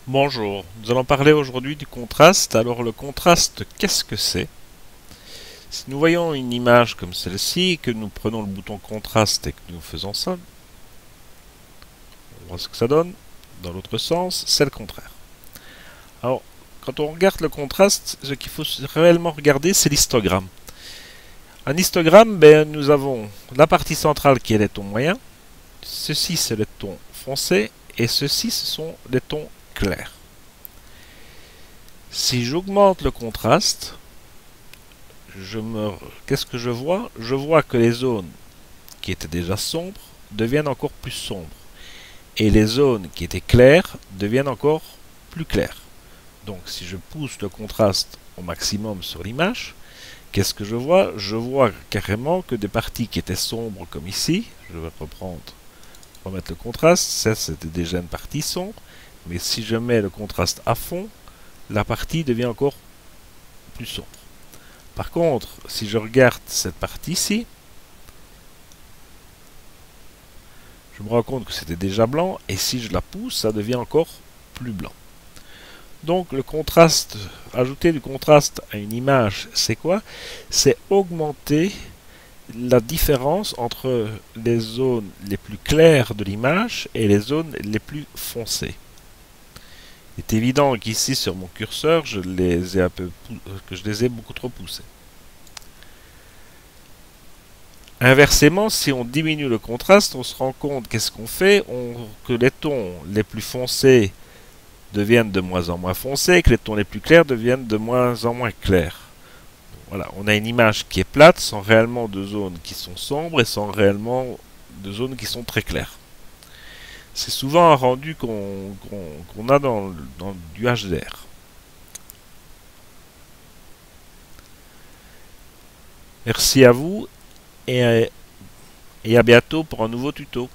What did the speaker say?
Bonjour, nous allons parler aujourd'hui du contraste. Alors le contraste, qu'est-ce que c'est? Si nous voyons une image comme celle-ci, que nous prenons le bouton contraste et que nous faisons ça, on voit ce que ça donne. Dans l'autre sens, c'est le contraire. Alors, quand on regarde le contraste, ce qu'il faut réellement regarder, c'est l'histogramme. Un histogramme, nous avons la partie centrale qui est les tons moyens, ceci c'est les tons foncés, et ceci ce sont les tons clairs. Si j'augmente le contraste, qu'est-ce que je vois? Je vois que les zones qui étaient déjà sombres deviennent encore plus sombres. Et les zones qui étaient claires deviennent encore plus claires. Donc si je pousse le contraste au maximum sur l'image, qu'est-ce que je vois? Je vois carrément que des parties qui étaient sombres comme ici, je vais remettre le contraste, ça c'était déjà une partie sombre, mais si je mets le contraste à fond, la partie devient encore plus sombre. Par contre, si je regarde cette partie-ci, je me rends compte que c'était déjà blanc, et si je la pousse, ça devient encore plus blanc. Donc le contraste, ajouter du contraste à une image, c'est quoi? C'est augmenter la différence entre les zones les plus claires de l'image et les zones les plus foncées. Il est évident qu'ici sur mon curseur, je les ai beaucoup trop poussés. Inversement, si on diminue le contraste, on se rend compte qu'est-ce qu'on fait, que les tons les plus foncés deviennent de moins en moins foncés et que les tons les plus clairs deviennent de moins en moins clairs. Voilà, on a une image qui est plate sans réellement de zones qui sont sombres et sans réellement de zones qui sont très claires. C'est souvent un rendu qu'on a dans du HDR. Merci à vous et à bientôt pour un nouveau tuto.